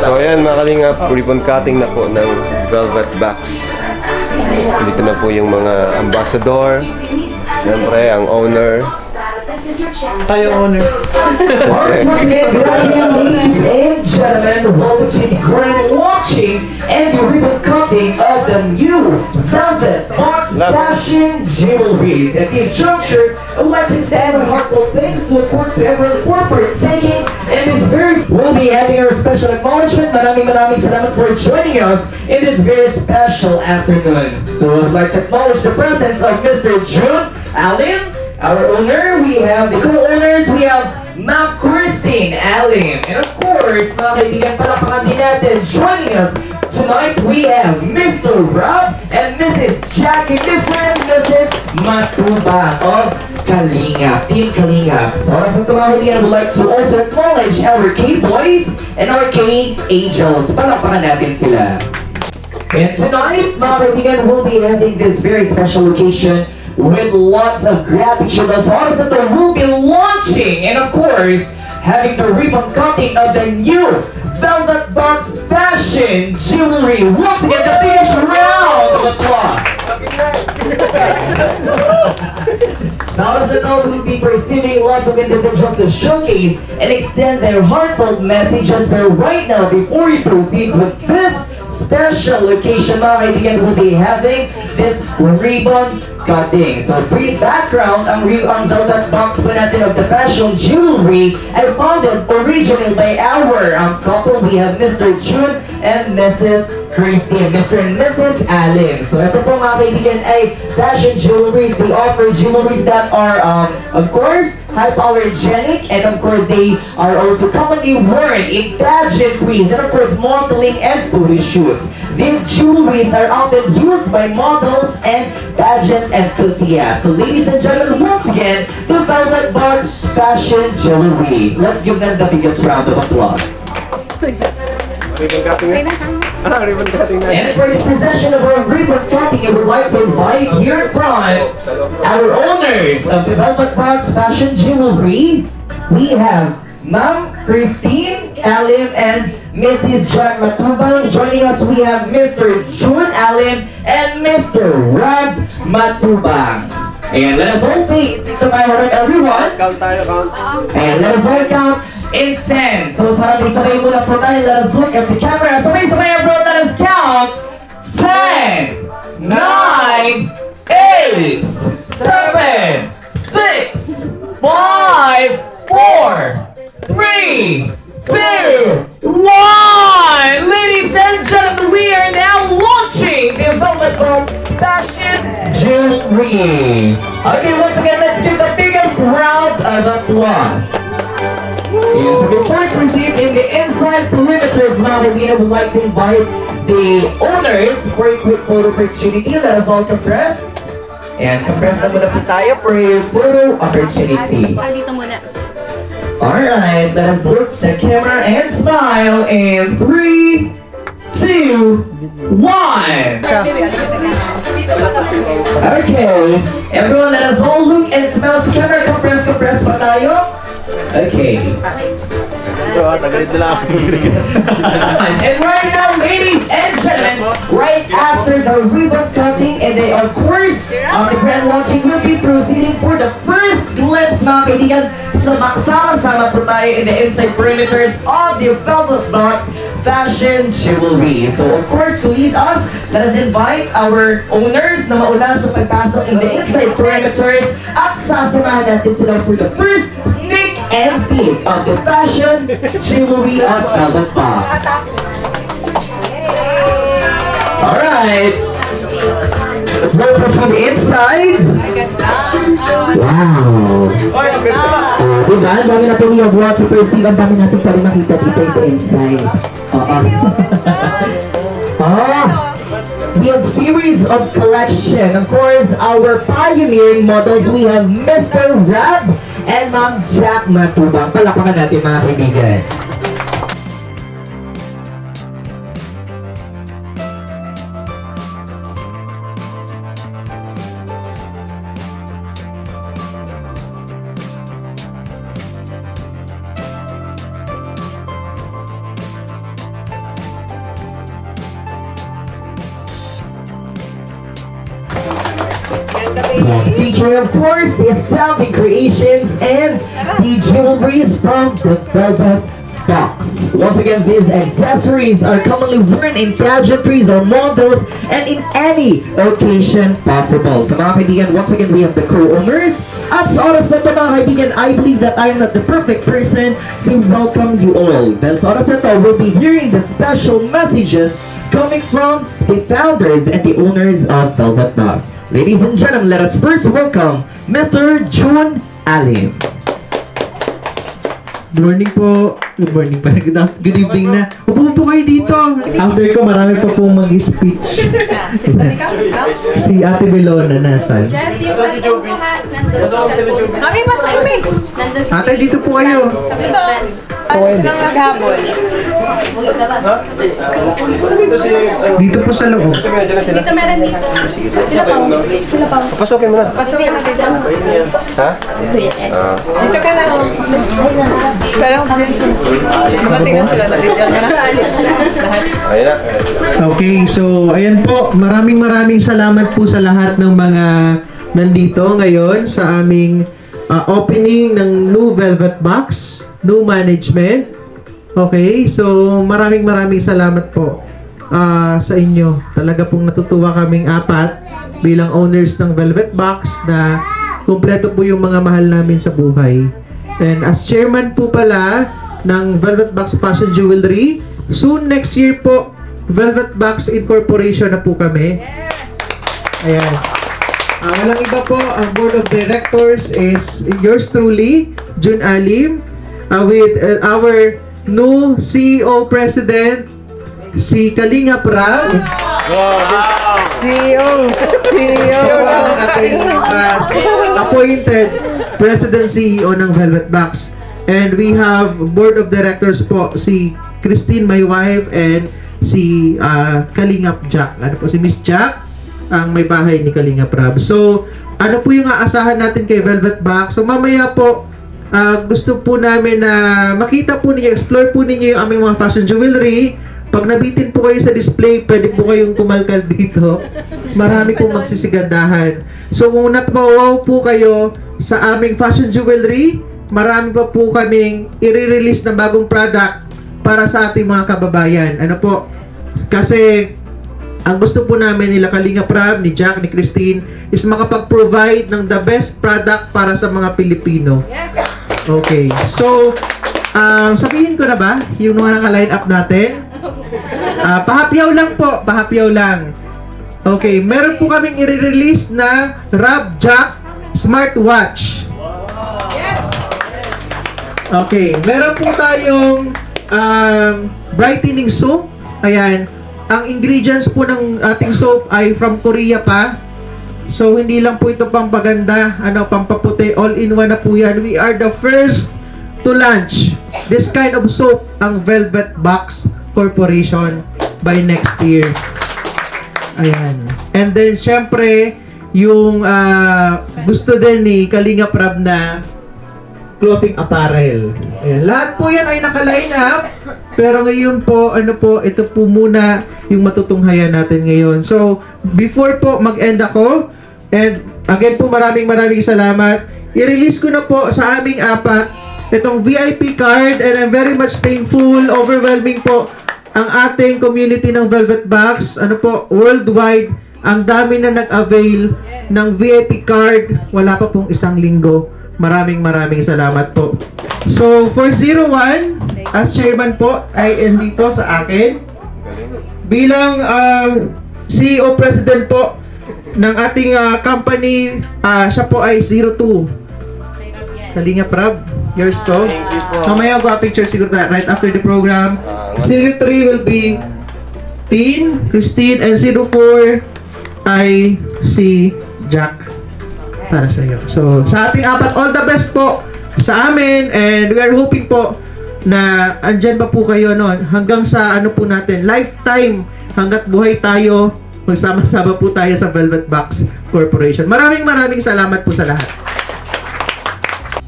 So ayan mga kalingap, ribbon cutting na po ng Velvet Box. Dito na po yung mga ambassador. Siyempre, ang owner. Tayo owner. Once again, good afternoon, ladies and gentlemen. Welcome to the grand launching and the ribbon cutting of the new Velvet Box Fashion Jewelry. At this juncture, I would like to extend a heartfelt thanks to, of course, to everyone for partaking in this very... We'll be having our special acknowledgement. Maraming salamat for joining us in this very special afternoon. So I would like to acknowledge the presence of Mr. June Allen, our owner. We have the co-owners. We have Ma'am Christine Allen. And of course, mga kaibigan, palakpakan din natin. Joining us tonight, we have Mr. Rob and Mrs. Jackie, Mr. and Mrs. Matubang of Kalingap, Team Kalingap. So as of mga kaibigan, I would like to also acknowledge our K-Boys and our K-Angels. Palakpakan natin sila. And tonight, mga kaibigan, we'll be having this very special occasion with lots of gratitude. As honest that we'll be launching and of course having the ribbon cutting of the new Velvet Box Fashion Jewelry. Once again, the biggest round of applause. Now as the note will be receiving lots of individuals to showcase and extend their heartfelt messages. But right now, before we proceed with this special occasion, mga kaibigan, will be having this ribbon cutting. So brief background, ang Velvet Box po natin of the fashion jewelry ay founded originally by our couple. We have Mr. June and Mrs. Christine, Mr. and Mrs. Allen. So ito po mga kaibigan ay fashion jewelries. They offer jewelries that are of course hypoallergenic, and of course they are also commonly worn in pageantries and of course modeling and photo shoots. These jewelries are often used by models and pageant enthusiasts. So ladies and gentlemen, once again, the Velvet Box Fashion Jewelry. Let's give them the biggest round of applause. Ribbon cutting na? Ribbon cutting na. And for the possession of our ribbon cutting, I would like to invite here in front our owners of the Velvet Box Fashion Jewelry. We have Ma'am Christine Allen and Mrs. Jack Matubang. Joining us, we have Mr. June Allen and Mr. Rob Matubang. And let us all face into my heart, everyone. Count tayo, count. And let us all count in 10. So sabay-sabay muna po tayo. Let us look at the camera. Sabay-sabay everyone, let us count. 10, 9, 8, 7, 6, 5, 4, 3, 2, 1! Ladies and gentlemen, we are now launching the Velvet Box Fashion Jewelry. Okay, once again, let's give the biggest round of applause. Yes, so before we proceed in the inside perimeters, now we would like to invite the owners for a quick photo opportunity. Let us all compress. And compress na muna po tayo for a photo opportunity. Dito muna. Alright, let us look at the camera and smile in 3, 2, 1. Okay, everyone, let us all look and smell the camera. Compress pa tayo. Okay. And right now, ladies and gentlemen, right after the ribbon cutting and the, of course, the grand launching will be proceeding for the first glimpse, mga kaibigan. Sama-sama po tayo in the inside perimeters of the Velvet Box Fashion Jewelry. So of course, to lead us, let us invite our owners na mauna sa pagpasok in the inside perimeters at sasamahan natin sila for the first sneak and peek of the Fashion Jewelry of Velvet Box. Alright. Let's go proceed inside. Wow. Diba? Ang dami natin yung watch to perceive. Ang dami natin pa rin makita dito ito inside. We have series of collection. Of course, our pioneering models, we have Mr. Rob and Ma'am Jack Matubang. Palakpakan natin mga kaibigan. featuring of course the astounding creations and the jewelries from the Velvet Box. Once again, these accessories are commonly worn in pageantries or models and in any occasion possible. So mga kaibigan, once again, we have the co-owners. At sa oras na ito mga kaibigan, I believe that I am not the perfect person to welcome you all. Dahil sa oras na ito, we'll be hearing the special messages coming from the founders and the owners of Velvet Box. Ladies and gentlemen, let us first welcome Mr. June Alim. Good morning po. Good morning pa. Good evening na. Upo po kayo dito. After ko, marami pa pong mag-speech. Si Ate Belona nasan? Ate, dito po kayo. Silang maghabol. Dito po sa loob. Dito meron dito. Sila pa. Papasokin mo na. Pasukin na dito. Ha? Dito ka na. Parang matingan sila na dito. Alis na. Ayun na. Okay, so ayan po. Maraming salamat po sa lahat ng mga nandito ngayon sa aming opening ng New Velvet Box, New Management. Okay, so maraming salamat po sa inyo. Talaga pong natutuwa kaming apat bilang owners ng Velvet Box na kumpleto po yung mga mahal namin sa buhay. And as chairman po pala ng Velvet Box Fashion Jewelry, soon next year po, Velvet Box Incorporation na po kami. Ayan. Walang iba po, ang board of directors is yours truly, June Alim, with our new CEO President, si Kalinga Prab. CEO ang ating appointed President CEO ng Velvet Box. And we have board of directors po, si Christine, my wife, and si Kalingap Jack. Ano po, si Miss Jack, ang may bahay ni Kalinga Prab. So, ano po yung aasahan natin kay Velvet Box? So, mamaya po, gusto po namin na makita po ninyo, explore po ninyo yung aming mga fashion jewelry. Pag nabitin po kayo sa display, pwede po kayong kumalkal dito. Marami pong magsisigandahan. So, kung napawaw po kayo sa aming fashion jewelry, marami pa po kaming i-release na bagong product para sa ating mga kababayan. Ano po? Kasi ang gusto po namin nila Kalinga Prab, ni Jack, ni Christine is makapag-provide ng the best product para sa mga Pilipino. Okay. So, sabihin ko na ba yung mga naka-line up natin? Pahapyaw lang po. Pahapyaw lang. Okay. Meron po kaming i-release na Rob Jack Smartwatch. Okay. Meron po tayong brightening soap. Ayan. Ang ingredients po ng ating soap ay from Korea pa. So, hindi lang po ito pampaganda, pampaputi, all-in-one na po yan. We are the first to launch this kind of soap, ang Velvet Box Corporation, by next year. Ayan. And then, syempre, yung gusto din ni Kalinga Prab na clothing apparel. Ayan. Lahat po yan ay naka-line up. Pero ngayon po, ito po muna yung matutunghayan natin ngayon. So, before po mag-end ako, and again po maraming salamat. I-release ko na po sa aming apat itong VIP card, and I'm very much thankful, overwhelming po ang ating community ng Velvet Box. Worldwide, ang dami na nag-avail ng VIP card. Wala pa pong isang linggo. Maraming salamat po. So, for 01, as chairman po, ay andito sa akin. Bilang CEO President po ng ating company, siya po ay 02. Kalinga Prab, yours to. Mamaya ko picture siguro right after the program. 03 will be Tin, Christine, and 04 ay si Jack. Para sa iyo. So, sa ating apat, all the best po sa amin, and we are hoping po na andyan pa po kayo hanggang sa po natin, lifetime, hanggat buhay tayo, magsama-sama po tayo sa Velvet Box Corporation. Maraming salamat po sa lahat.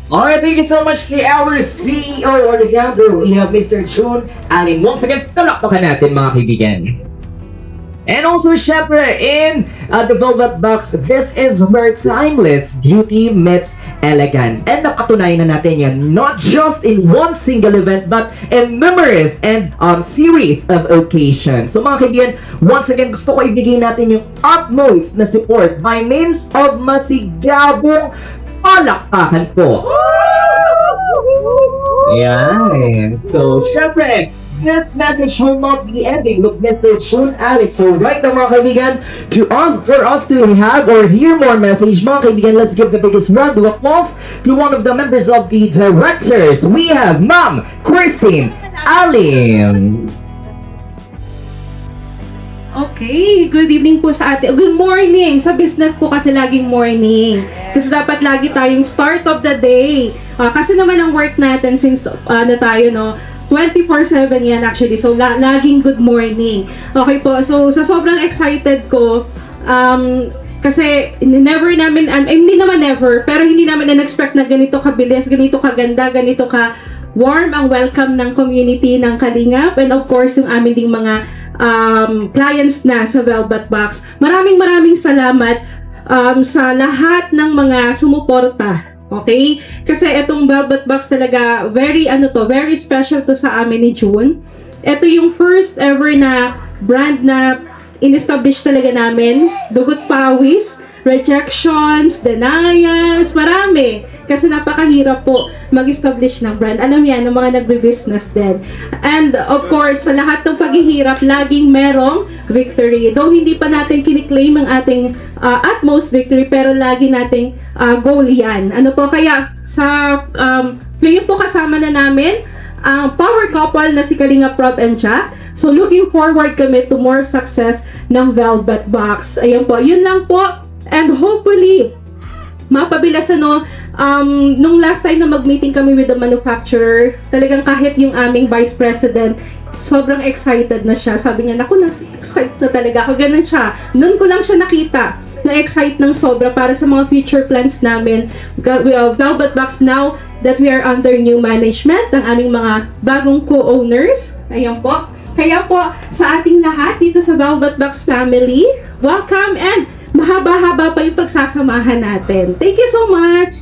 Alright, thank you so much to our CEO or the founder. We have Mr. June Alim. Once again, palakpakan natin mga kaibigan. And also, syempre, in the Velvet Box, this is where timeless beauty meets elegance. And napatunayan na natin yan, not just in one single event, but in numerous and series of occasions. So mga kaibigan, once again, gusto ko ibigay natin yung utmost na support by means of masigabong palakpakan po. Yan. So, syempre, this message will not be ending with Mr. June Alex. So right now mga kaibigan, for us to have or hear more message, mga kaibigan, let's give the biggest round of applause to one of the members of the directors. We have Ma'am Christine Alim. Okay, good evening po sa atin. Good morning! Sa business po kasi laging morning. Kasi dapat lagi tayong start of the day. Kasi naman ang work natin since tayo, no, 24/7 yan actually. So, laging good morning. Okay po. So, sa sobrang excited ko, kasi never namin, hindi naman never, pero hindi namin na-expect na ganito kabilis, ganito kaganda, ganito ka warm ang welcome ng community ng Kalingap. And of course, yung amin ding mga clients na sa Velvet Box. Maraming salamat sa lahat ng mga sumuporta. Okay? Kasi itong Velvet Box talaga, very special to sa amin ni June. Ito yung first ever na brand na in-establish talaga namin. Dugot pawis, rejections, denials, marami. Kasi napakahirap po mag-establish ng brand. Alam yan, ng mga nagbe-business din. And of course, sa lahat ng paghihirap, laging merong victory. Though hindi pa natin kiniklaim ang ating utmost victory, pero lagi nating goal yan. Ano po, kaya sa ngayon po kasama na namin ang power couple na si Kalinga Prab and Jack. So looking forward kami to more success ng Velvet Box. Ayun po, yun lang po. And hopefully, mapabilis nung last time na mag-meeting kami with the manufacturer, talagang kahit yung aming vice president, sobrang excited na siya. Sabi niya, naku, excited na talaga ako. Ganun siya. Noon ko lang siya nakita na-excite ng sobra para sa mga future plans namin. Velvet Box now that we are under new management, ang aming mga bagong co-owners. Ayan po. Kaya po, sa ating lahat dito sa Velvet Box family, welcome and mahaba-haba pa yung pagsasamahan natin. Thank you so much!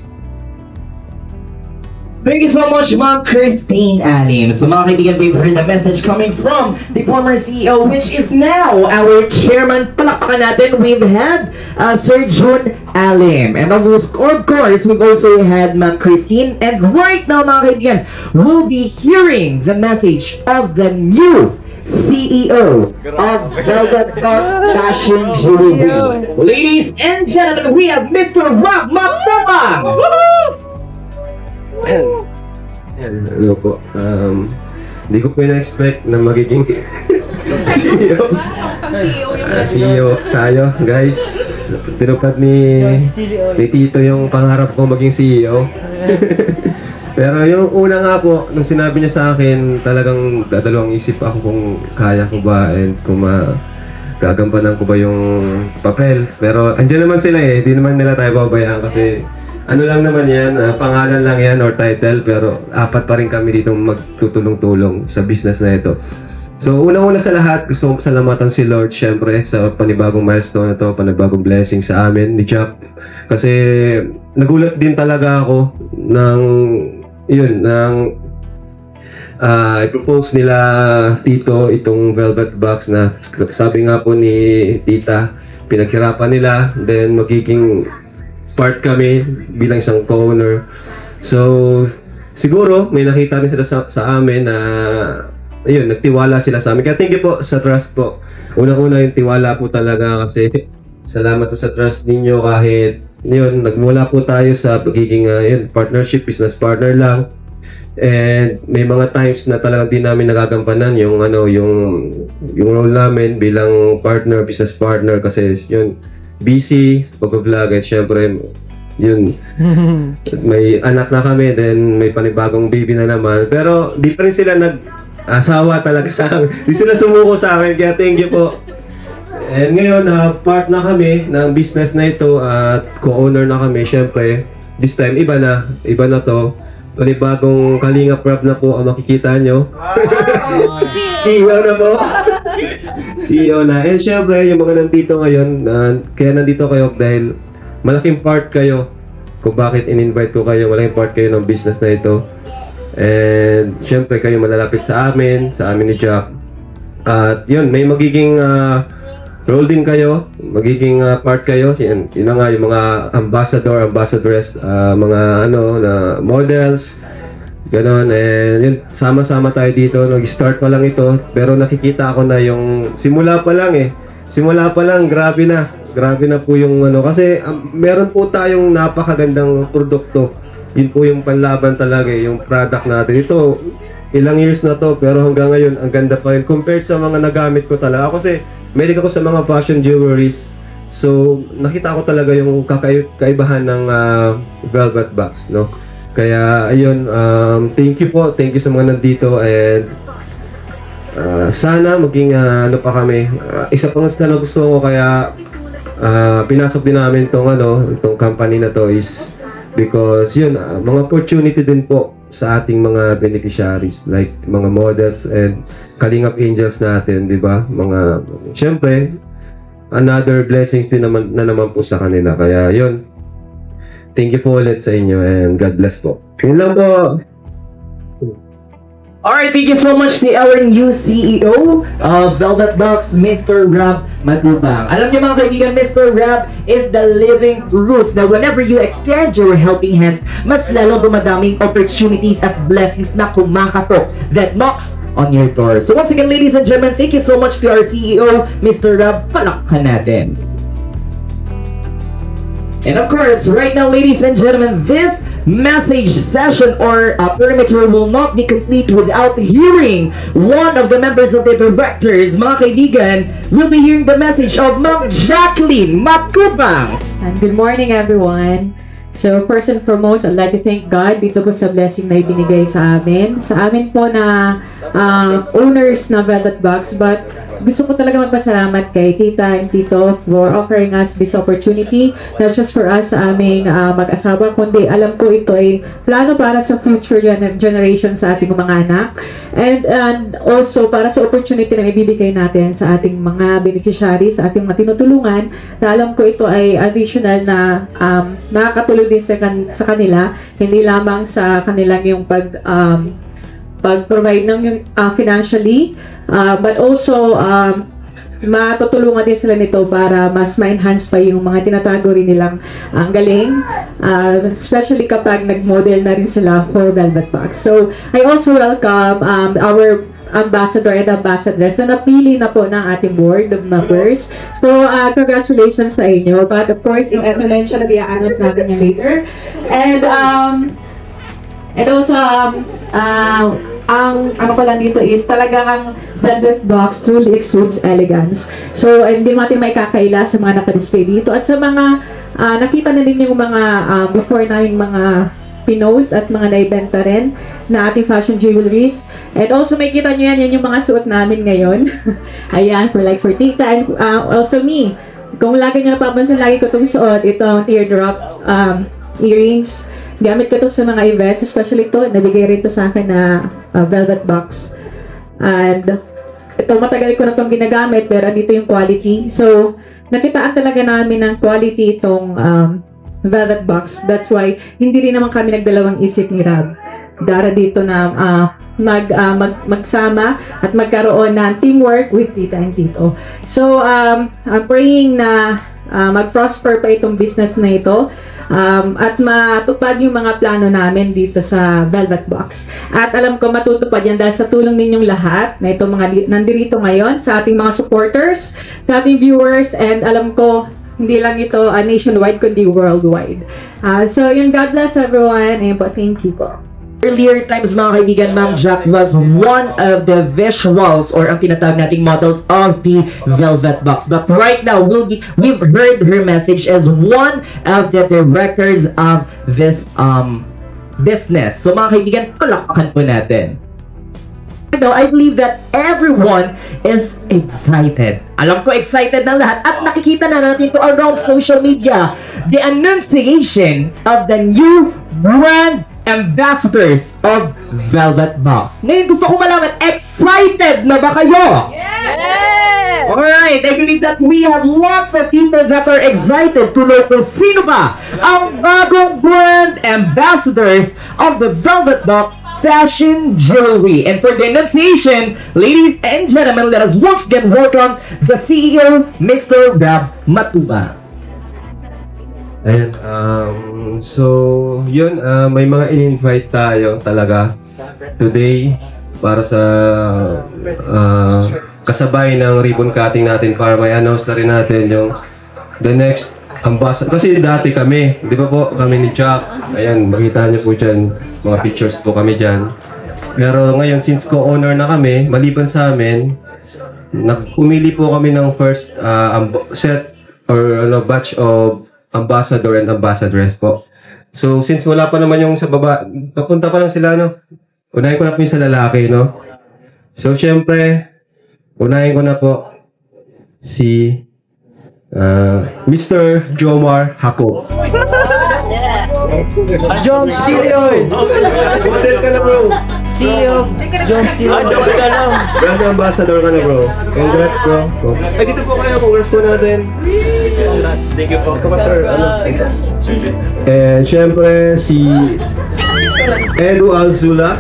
Thank you so much, Ma'am Christine Alim. So mga kaibigan, we've heard the message coming from the former CEO, which is now our chairman. Palakpakan natin, we've had Sir June Alim. And of course, we've also had Ma'am Christine. And right now, mga kaibigan, we'll be hearing the message of the new CEO of Velvet Box Fashion Jewelry. Ladies and gentlemen, we have Mr. Rob Mapumang! Hello po. Hindi ko po na-expect na magiging CEO. CEO tayo, guys. Tinupad ni Tito yung pangarap ko maging CEO. Pero yung una nga po, nung sinabi niya sa akin, talagang dadalawang isip ako kung kaya ko ba and kung gagampanan ko ba yung papel. Pero andyan naman sila eh, di naman nila tayo babayaan kasi ano lang naman yan, pangalan lang yan or title, pero apat pa rin kami dito magtutulong-tulong sa business na ito. So una-una sa lahat, gusto kong pasalamatan si Lord syempre sa panibagong milestone na to, panibagong blessing sa amin ni Jack. Kasi nagulat din talaga ako i-propose nila Tito itong Velvet Box na sabi nga po ni Tita, pinaghirapan nila, then magiging part kami bilang isang co-owner. So siguro may nakita rin sila sa amin na ayun, nagtiwala sila sa amin. Kaya thank you po sa trust po. Unang-una yung tiwala po talaga kasi salamat po sa trust ninyo kahit yun, nagmula po tayo sa pagiging partnership, business partner lang. And may mga times na talagang di namin nagagampanan yung role namin bilang partner, business partner kasi yun, busy sa pag-vlog at syempre yun, may anak na kami, then may panibagong baby na naman, pero di pa rin sila nag-asawa talaga sa amin, di sila sumuko sa amin, kaya thank you po. And ngayon, part na kami ng business na ito at co-owner na kami, syempre this time iba na to, panibagong Kalinga Prab na po ang makikita nyo. CEO na po. CEO na. And syempre, yung mga nandito ngayon, kaya nandito kayo dahil malaking part kayo kung bakit in-invite ko kayo. Malaking part kayo ng business na ito. And syempre, kayo malalapit sa amin ni Jack. At yun, may magiging role din kayo, magiging part kayo. Yun na nga, yung mga ambassadoress, mga na models, ganon. And yun, sama-sama tayo dito. Nag-start pa lang ito, pero nakikita ko na yung simula pa lang, grabe na po yung kasi meron po tayong napakagandang produkto. Yun po yung panlaban talaga, yung product natin. Ito, ilang years na to, pero hanggang ngayon, ang ganda pa rin compared sa mga nagamit ko talaga. Kasi mahilig ako sa mga fashion jewelries. So, nakita ko talaga yung kaibahan ng velvet box, no? Kaya, ayun, thank you po. Thank you sa mga nandito. And sana maging pa kami. Isa pang na gusto ko kaya pinasok din namin itong company na to is because yun, mga opportunity din po sa ating mga beneficiaries like mga models and Kalingap Angels natin, di ba? Syempre, another blessings din naman po sa kanila. Kaya yun, thank you po ulit sa inyo and God bless po. Yun lang po. Alright, thank you so much to our new CEO of Velvet Box, Mr. Rab Matubang. Alam niyo mga kaibigan, Mr. Rab is the living proof na whenever you extend your helping hands, mas lalong dumadaming opportunities at blessings na kumakatok that knocks on your door. So once again, ladies and gentlemen, thank you so much to our CEO, Mr. Rab. Palakpan natin. And of course, right now, ladies and gentlemen, this message session or perimeter will not be complete without hearing one of the members of the directors. Mga kaibigan, we'll be hearing the message of Ma'am Jacqueline Matubang. And good morning, everyone. So, first and foremost, I'd like to thank God dito po sa blessing na ibinigay sa amin. Sa amin po na owners na Velvet Box, but gusto ko talaga magpasalamat kay Tita and Tito for offering us this opportunity, not just for us sa aming mag-asawa, kundi alam ko ito ay plano para sa future generation sa ating mga anak, and also para sa opportunity na ibibigay natin sa ating mga beneficiaries, sa ating mga tinutulungan, na alam ko ito ay additional na makakatulong din sa kanila, hindi lamang sa kanilang yung pag-provide ng financially, but also matutulungan din sila nito para mas ma-enhance pa yung mga tinatago rin nilang ang galing, especially kapag nag-model na rin sila for Velvet Box. So, I also welcome our ambassador and ambassadors na napili na po ng ating board of members. So, congratulations sa inyo. But of course, yung mention na i-announce natin yan later. And also, ang ano ko lang dito is talagang Velvet Box truly exudes elegance. So, hindi natin may kakaila sa mga nakadisplay dito. At sa mga nakita na din yung mga before namin mga pinost at mga naibenta rin na ating fashion jewelries. And also, may kita nyo yan yung mga suot namin ngayon. Ayan, for Tita and also me. Kung lagi nyo napapansin, lagi ko itong suot, itong teardrop earrings. Gamit ko ito sa mga events, especially ito, nabigay rin ito sa akin na Velvet Box. And ito, matagal ko na itong ginagamit, pero dito yung quality. So, nakitaan talaga namin ng quality itong Velvet Box. That's why, hindi rin naman kami nagdalawang isip ni Rab. Dara dito na magsama at magkaroon ng teamwork with Tita and Tito. So, I'm praying na mag-prosper pa itong business na ito. At matupad yung mga plano namin dito sa Velvet Box. At alam ko matutupad yan dahil sa tulong ninyong lahat na itong mga nandirito ngayon, sa ating mga supporters, sa ating viewers, and alam ko hindi lang ito nationwide kundi worldwide. So yun, God bless everyone, and thank you po. Earlier times mga kaibigan, Ma'am Jack was one of the visuals or ang tinatawag nating models of the Velvet Box. But right now, we've heard her message as one of the directors of this business. So mga kaibigan, palakpakan po natin. I believe that everyone is excited. Alam ko excited ng lahat at nakikita na natin ito around social media. The annunciation of the new brand ambassadors of Velvet Box. Ngayon gusto ko malaman, excited na ba kayo? Yes! Alright, I believe that we have lots of people that are excited to know kung sino ba ang bagong brand ambassadors of the Velvet Box Fashion Jewelry. And for the enunciation, ladies and gentlemen, let us once again welcome the CEO, Mr. Rab Matuba. Ayan, so, yun, may mga in-invite tayo talaga today para sa kasabay ng ribbon cutting natin para may announce na rin natin yung the next ambassador. Kasi dati kami, di ba po, kami ni Jack, ayan, makita niyo po dyan, mga pictures po kami dyan. Pero ngayon, since co-owner na kami, maliban sa amin, umili po kami ng first set or batch of ambassador and ambassadress po. So, since wala pa naman yung sa baba, papunta pa lang sila, no? Unahin ko na po yung sa lalaki, no? So, syempre, unahin ko na po si Mr. Jomar Hako. John Stilio. Model ka na, bro. CEO John Stilio. Brand ambassador ka na, bro. Congrats, bro. Ay, dito po kayo. Congrats po natin. Thank you po. Kama, sir. And syempre, si Edu Alzula.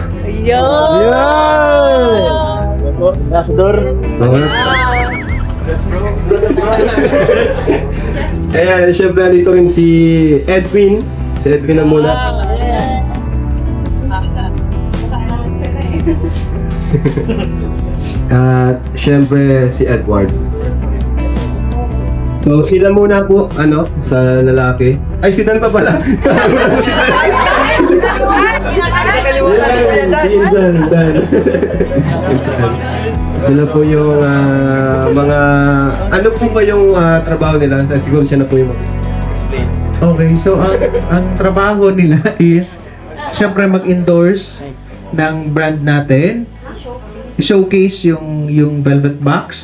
Ambassador. Ayan, syempre dito rin si Edwin. Si Edwin na muna. At syempre si Edward. So sila muna po, sa lalaki. Ay, si Dan pa pala. Dan. Sila po yung mga, ano po ba yung trabaho nila? Siguro siya na po yung mag-explain. Okay, so ang trabaho nila is syempre mag-endorse ng brand natin, i-showcase yung Velvet Box,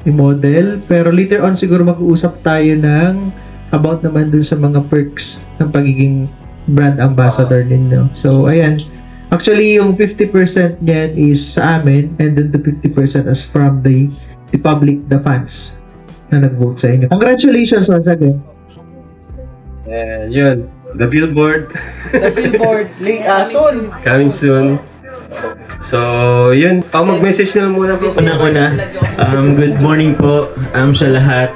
yung model, pero later on siguro mag-uusap tayo ng about naman dun sa mga perks ng pagiging brand ambassador ninyo. So ayan, actually yung 50% niyan is sa amin, and then the 50% is from the public, the fans na nag-vote sa inyo. Congratulations once again. And yun, the billboard. The billboard, soon. Coming soon. So, yun. Mag-message na muna po. Una-una, good morning po sa lahat.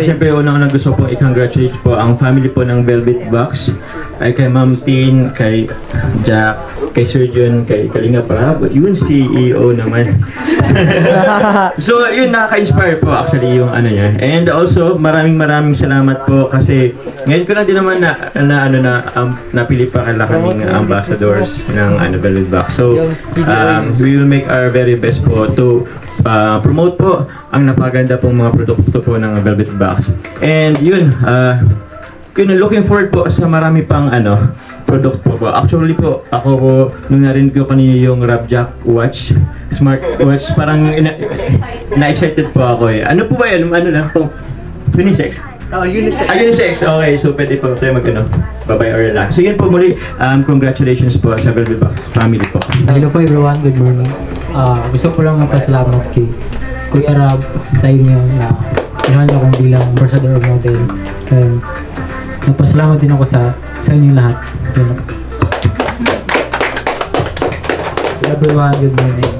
Siyempre, unang-una gusto po i-congratulate po ang family po ng Velvet Box. Ay kay Ma'am Tin, kay Jack, kay Sir John, kay Kalinga Parab, yun CEO naman. So, yun, nakaka-inspire po actually yung ano niya. And also, maraming salamat po kasi ngayon ko lang din naman napili pa kala kaming ambassadors ng Velvet Box. So, we will make our very best po to promote po ang napaganda pong mga produkto po ng Velvet Box. And yun, looking forward po sa marami pang product po. Actually po, ako po, nung narinig ko kanina yung Rabjack watch, smart watch, parang na-excited po ako eh. Ano po ba yun? Ano lang po? Unisex? Unisex. Unisex. Okay, so pwede po tayo bye-bye or relax. So yun po muli, congratulations po sa Velvet Box family po. Hello po everyone, good morning. Gusto ko lang magpasalamat kay Kuya Rab sa inyo na inahan akong bilang ambassador model. And nagpasalamat din ako sa inyo lahat. Everyone, good morning.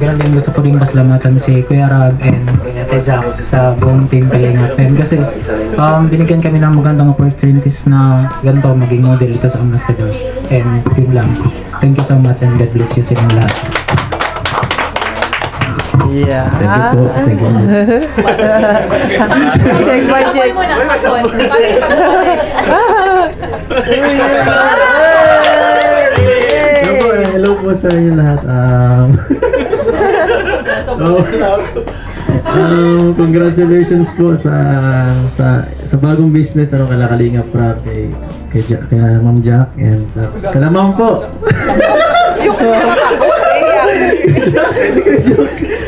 Ganun din gusto ko rin pasalamatan si Kuya Rab and Kuya Tedzak sa buong team Kalinga. And kasi binigyan kami ng magandang opportunities na ganito maging model dito sa ambassadors. And yun lang. Thank you so much and God bless you sa inyong lahat. Yeah. Thank you po. Thank you. Check by check. Hello po sa inyo lahat. Congratulations po sa bagong business kala Kalinga Prab kay Ma'am Jack and kala Ma'am po.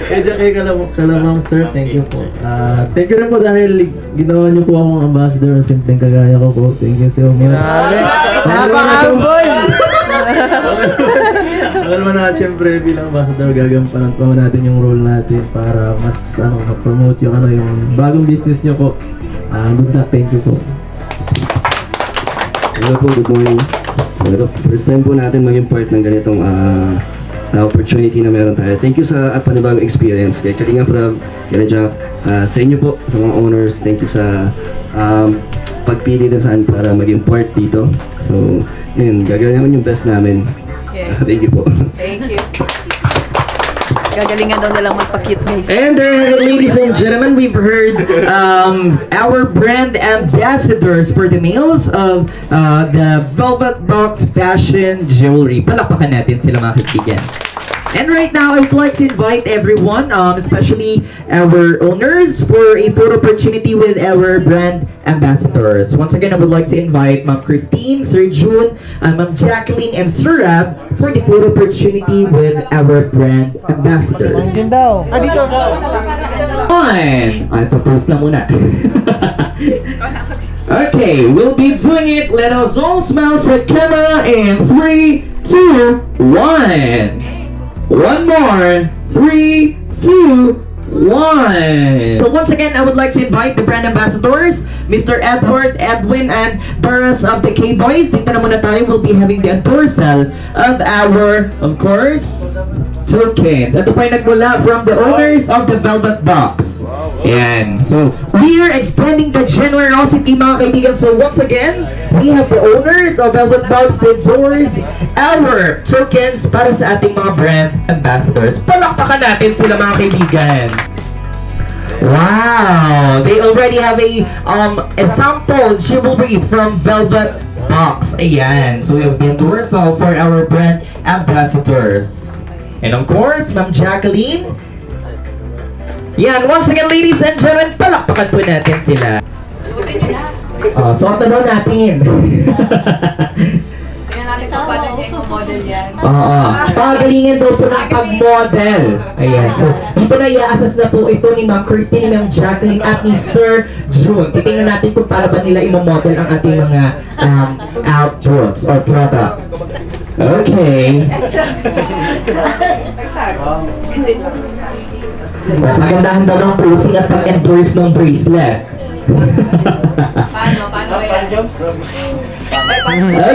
Kaya ka na ma'am sir, thank you po. Thank you rin po dahil ginawa niyo po akong ambassador ng simpleng kagaya ko po. Thank you so much. Napaka-humble! Alam mo na, syempre bilang ambassador gagampanan pa natin yung role natin para mas ma-promote yung yung bagong business niyo po. Good luck, thank you po. Hello po, good morning. So ito, first time po natin maging part ng ganitong opportunity na meron tayo. Thank you sa panibagong experience kay Kalinga Prab, kay Jack, sa inyo po, sa mga owners. Thank you sa pagpili din saan para maging part dito. So, yun, gagawin naman yung best namin. Yes. Thank you po. Thank you. Gagalingan daw nilang magpa-cute guys. And there, ladies and gentlemen, we've heard our brand ambassadors for the males of the Velvet Box Fashion Jewelry. Palakpakan natin sila mga kaibigan. And right now, I'd like to invite everyone, especially our owners, for a photo opportunity with our brand ambassadors. Once again, I would like to invite Ma'am Christine, Sir June, Ma'am Jacqueline, and Sir Rab for the photo opportunity with our brand ambassadors. One! Ay, propose na muna. Okay, we'll be doing it. Let us all smile for camera in 3, 2, 1. One more. 3, 2, 1. So once again, I would like to invite the brand ambassadors, Mr. Edward, Edwin, and the rest of the K-Boys. Dito na muna tayo. We'll be having the endorsal of our, of course, tokens. Ito pa yung nagmula from the owners of the Velvet Box. Ayan. So, we are extending the generosity, mga kaibigan. So, once again, we have the owners of Velvet Box to endorse our tokens para sa ating mga brand ambassadors. Palakpakan natin sila, mga kaibigan. Wow! They already have a sample jewelry from Velvet Box. Ayan. So, we have the endorsal for our brand ambassadors. And of course, Ma'am Jacqueline. Yan, once again, ladies and gentlemen, palakpakan po natin sila. Suot na daw natin. Tingnan natin kung paano niya i-model yan. Pagalingan daw po ng pag-model. Ayan, so dito na i-assess na po ito ni Ma'am Christine, ni Ma'am Jacqueline, at ni Sir June. Titingnan natin kung para ba nila i-model ang ating mga outfits or products. Okay. Magandahan daw ng posing as pag-endorse ng bracelet. Paano yan?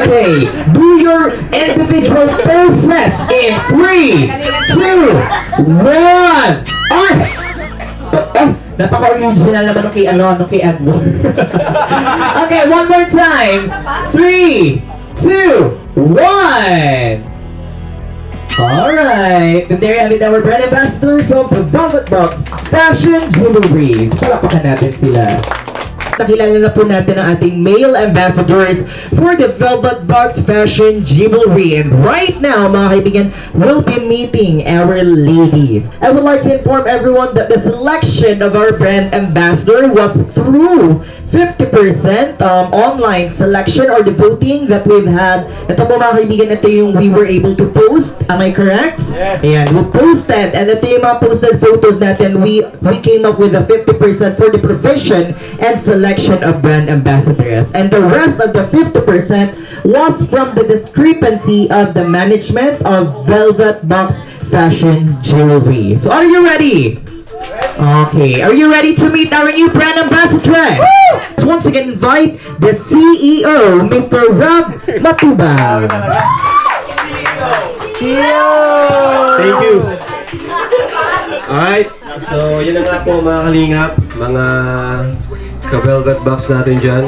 Okay, do your individual poses in 3, 2, 1. Napaka-original naman nung kay Edward. Okay, one more time. 3, 2, 1. Alright, and there you have it, our brand ambassadors of the Velvet Box Fashion Jewelry. Palakpakan natin sila. Nakilala na po natin ang ating male ambassadors for the Velvet Box Fashion Jewelry. And right now, mga kaibigan, we'll be meeting our ladies. I would like to inform everyone that the selection of our brand ambassador was through 50% online selection or the voting that we've had. Ito po mga kaibigan, ito yung we were able to post. Am I correct? Yes. Ayan, we posted. And ito yung mga posted photos natin. We came up with a 50% for the provision and selection of brand ambassadors, and the rest of the 50% was from the discrepancy of the management of Velvet Box Fashion Jewelry. So are you ready? Okay, are you ready to meet our new brand ambassador? So once again, invite the CEO, Mr. Rob Matubang. Thank you. Alright, so yun na nga po mga kalingap, mga ka-Velvet Box natin dyan.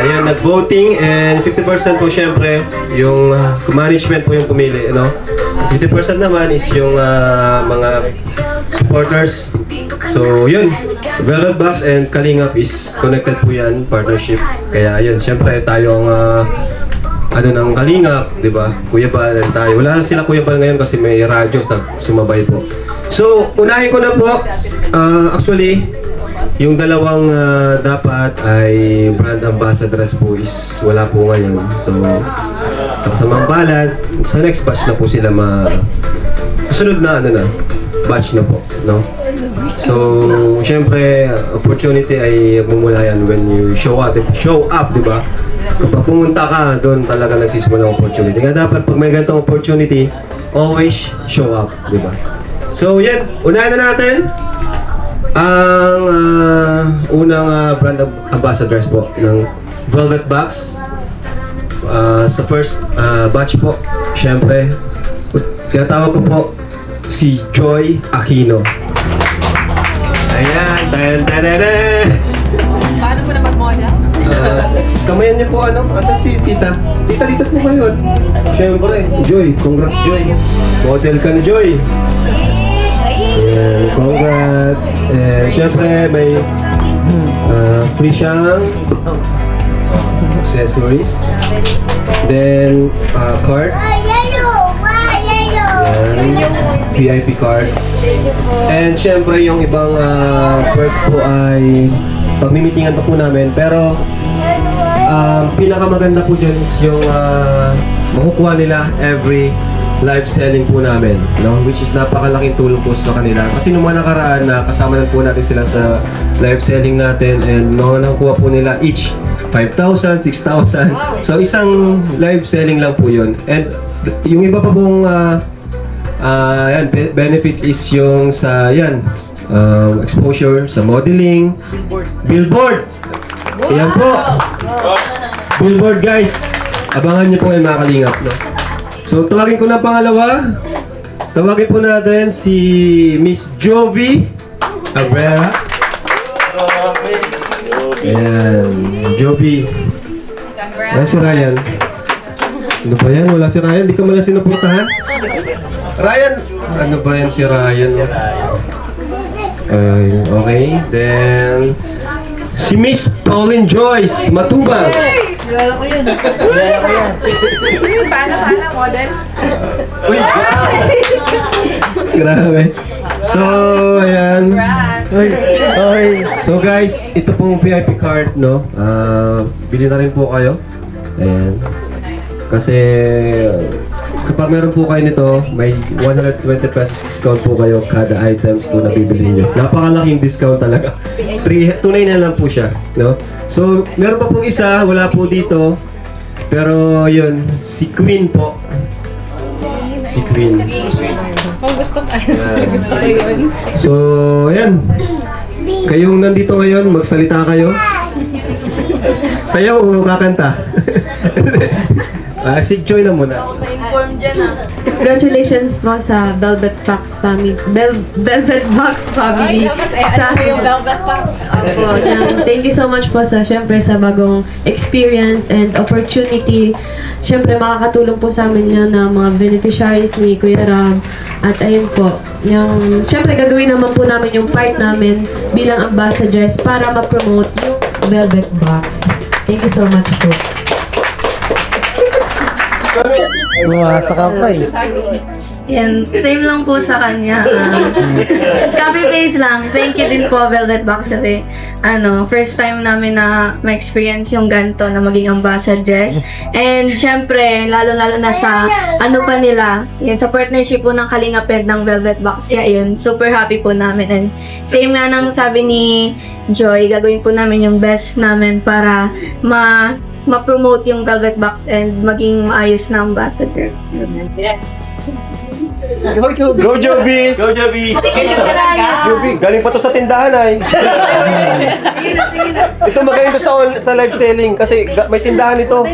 Yan, nag-voting, and 50% po syempre yung management po yung pumili, no? 50% naman is yung mga supporters. So yun, Velvet Box and Kalingap is connected po yan, partnership. Kaya yun, syempre tayo ang ng Kalingap, di ba? Kuya Bal tayo. Wala sila Kuya Bal ngayon kasi may radyo na sumabay po. So, unahin ko na po. Actually, yung dalawang dapat ay brand ambassadors po is wala po ngayon. So, sa kasamang palad, sa next batch na po sila susunod na batch na po, no? So, syempre, opportunity ay mumula yan when you show up, di ba? Kapag pumunta ka, doon talaga nagsisimula ang opportunity. Kaya dapat pag may ganitong opportunity, always show up, di ba? So, yan, unahin na natin ang unang brand ambassadors po ng Velvet Box. Sa first batch po, syempre, tinatawag ko po si Joy Aquino. Ayan, Paano mo na mag-model? kamayan niyo po asa si Tita. Tita, dito po kayo. Syempre, Joy, congrats Joy. Model ka ni Joy. Ayan, congrats. Syempre, may free siyang accessories. Then, card. VIP card. And syempre yung ibang perks po ay pagmimitingan pa po namin. Pero pinakamaganda po dyan is yung makukuha nila every live selling po namin, no? Which is napakalaking tulong po sa kanila. Kasi nung mga nakaraan na kasama na po natin sila sa live selling natin, and nakuha po nila each 5,000, 6,000. So isang live selling lang po yun. And yung iba pa pong benefits is yung sa exposure sa modeling, billboard. Ayan po. Billboard guys. Abangan niyo po yung mga kalingap, no? So tawagin ko na pangalawa. Tawagin po natin si Miss Jovi Abrera. Ayan, Jovi. Ayan si Ryan. Ano ba yan? Wala si Ryan? Di ka malang sinupuntahan? Ryan! Ano ba yan si Ryan? Okay, then si Miss Pauline Joyce Matubang. Kilala ko yan. Paano, model? Uy! Grabe. So, ayan. So guys, ito pong VIP card, no? Bili na rin po kayo. Ayan. Kasi kapag meron po kayo nito, may 120 pesos discount po kayo kada items po na bibili nyo. Napakalaking discount talaga. Tunay na lang po siya, no? So, meron pa pong isa, wala po dito. Pero yun, si Queen po. Si Queen. Kung gusto ko yun. So, ayan. Kayong nandito ngayon, magsalita kayo. Sayaw o kakanta? Si Joy na muna. Na-inform dyan Congratulations po sa Velvet Box family. Velvet Box family. Yung Velvet Box. Opo, thank you so much po syempre sa bagong experience and opportunity. Syempre makakatulong po sa amin yan na mga beneficiaries ni Kuya Rab. At ayun po, syempre gagawin naman po namin yung part namin bilang ambassadors para ma-promote yung Velvet Box. Thank you so much po. Sa kapay. Yan, same lang po sa kanya. Copy paste lang. Thank you din po Velvet Box kasi first time namin na ma-experience yung ganito na maging ambassadress. And syempre, lalo-lalo na sa pa nila, yun sa partnership po ng Kalinga Ped ng Velvet Box. Kaya yun, super happy po namin. And same nga nang sabi ni Joy, gagawin po namin yung best namin para ma-promote yung Velvet Box and maging maayos na ambassadors. Go Jovi! Go Jovi! Jovi, galing pa to sa tindahan ay. Ito magaling to sa live selling kasi may tindahan ito.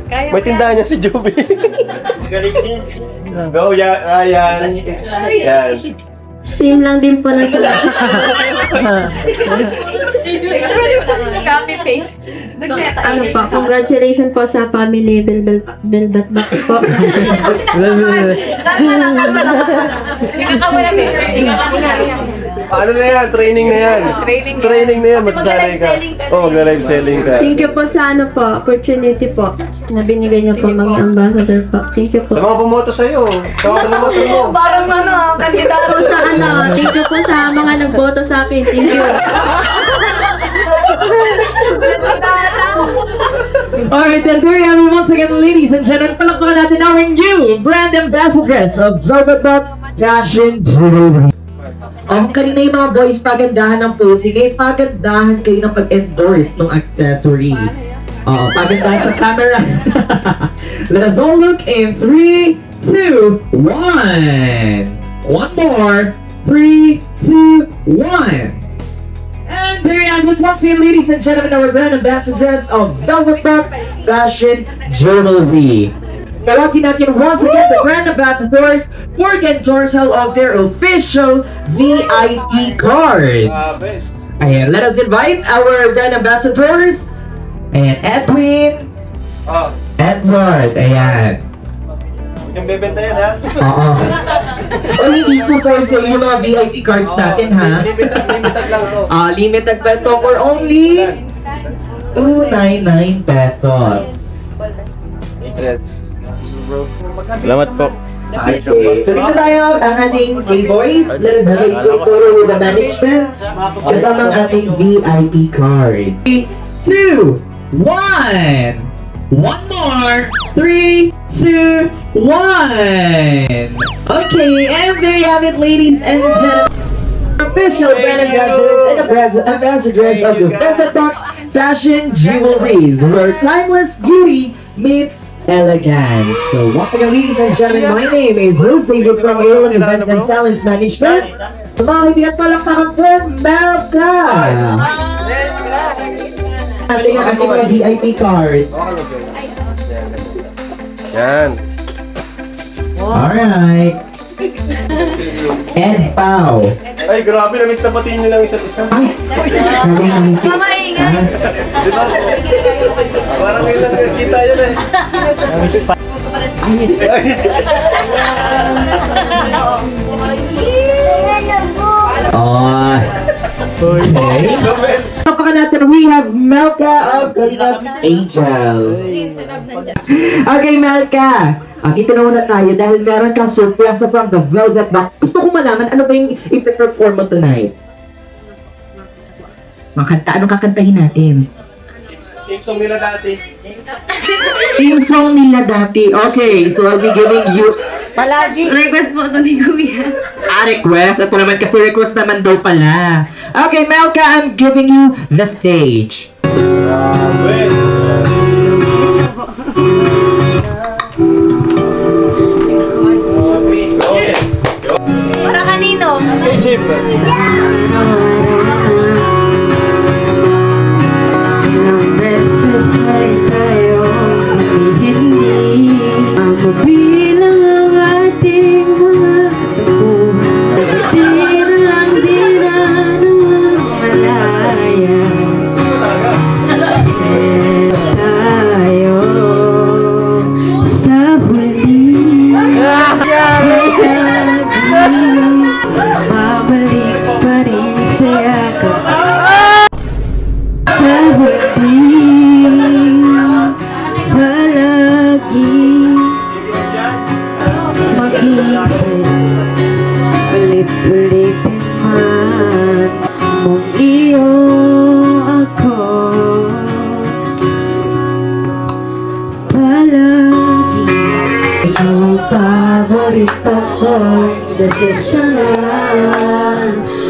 May tindahan niya si Jovi. Go, Ryan. Yan. Same lang din po na sila. Copy paste. Congratulations po sa family Velvet Box po. Ano na yan? Training na yan. Training na yan. Masasanay ka. Mag-live selling ka. Thank you po sa opportunity po na binigay niyo po maging ambassador po. Thank you po. Sa mga bumoto sa'yo. Sa mga bumoto mo. Parang kandidato sa thank you po sa mga nagboto sa akin. Thank you. Alright, then there you have it once again, ladies and gentlemen. Palakpakan natin our new brand ambassadress of Velvet Box Fashion Jewelry. Kanina yung mga boys, pagandahan ng posing. Ngayon, pagandahan kayo ng pag-endorse ng accessory. Pagandahan sa camera. Let us all look in 3, 2, 1. One more. 3, 2, 1. And there you have it, once again, ladies and gentlemen, our brand ambassadors of Velvet Box Fashion Jewelry. Tawagin natin once again the brand ambassadors for the endorsal of their official VIP cards. Ayan, let us invite our brand ambassadors. Ayan, Edwin. Edward, ayan. Yung bebenta yan, ha? Oo. Hindi po for sale yung mga VIP cards natin, ha? Limited lang to. Limited pa ito for only 299 pesos. Salamat po. Okay. So dito tayo ang ating K-Boys. Let us have a quick photo with the management. Kasama ang ating VIP card. 3, 2, 1. One more. 3, 2, 1. Okay, and there you have it, ladies and gentlemen. Official brand ambassadors and ambassadors of the Velvet Box Fashion Jewelries, where timeless beauty meets elegance. So once again, ladies and gentlemen, my name is Bruce David from ALM Events and Talent Management. Mga palakpakan po, Melka! Ating mga VIP card. Yan. Alright. Ed Pao. Ay, grabe, namiss na pati nyo lang isa't isa. Ay, sabi namin si... Di ba? Parang ngayon lang kita yun eh. Okay. Kapaka natin, we have Melka of Kalingap Angel. Okay, Melka. Dito na muna tayo dahil meron kang surprise from the Velvet Box. Gusto ko malaman, ano ba yung ipi-perform mo tonight? Makanta, anong kakantahin natin? Team song nila dati. Team song nila dati. Okay, so I'll be giving you... Palagi. Request po ito ni Kuya. Request? Ito naman kasi request naman daw pala. Okay, Melka, I'm giving you the stage. Para kanino? Kay Jeep. Ilang beses na rin tayo hindi mabilang ang ating mga tapuhan. Di na lang dira ng malaya. Tayo sa huli. Babalik pa rin sa yakap. Sa huli palagi mag-iisip ulit-ulitin man mong iyo ako palagi. Ang paborito ko'y desisyonan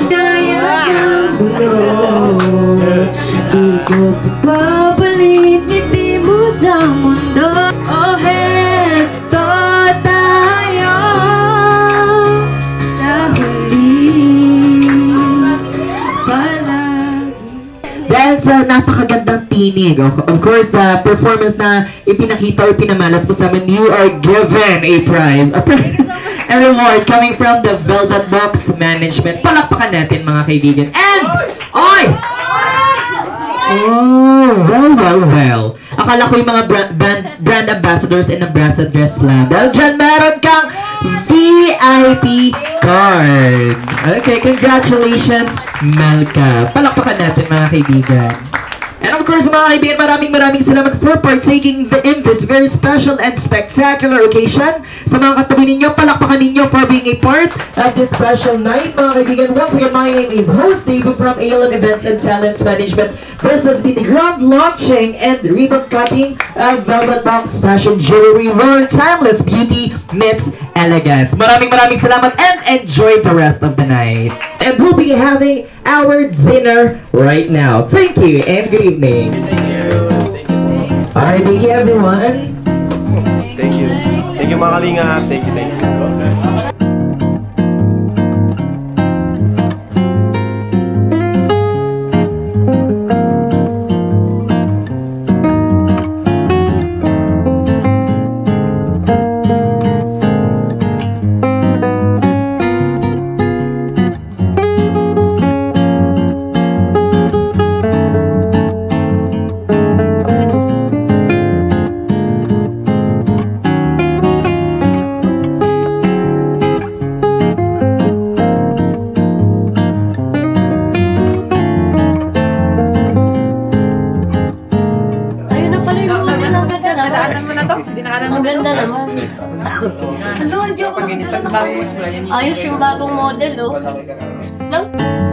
kaya ng gulo. Di ko babalik ngiti mo sa mundo. Oh, heto tayo sa huli palagi. Dahil sa napakagandang tinig, of course, the performance na ipinakita o pinamalas mo sa amin, you are given a prize. A reward coming from the Velvet Box Management. Palakpakan natin, mga kaibigan. And, oy! Oh, well. Akala ko yung mga brand ambassadors and ambassadors lang. Dahil dyan, meron kang VIP card. Okay, congratulations, Melka. Palakpakan natin, mga kaibigan. And of course, mga kaibigan, maraming salamat for partaking in this very special and spectacular occasion. Sa mga katabi ninyo, palakpakan ninyo for being a part of this special night, mga kaibigan. Once again, my name is Host David from ALM Events and Talent Management. This has been the ground launching and ribbon cutting of Velvet Box Fashion Jewelry, where timeless beauty meets Elegance. Maraming salamat and enjoy the rest of the night. And we'll be having our dinner right now. Thank you and good evening. Alright, thank you everyone. Thank you. Thank you mga kalingap. Thank you. Maganda naman. Ano, hindi ako. Ayos yung bagong model, oh.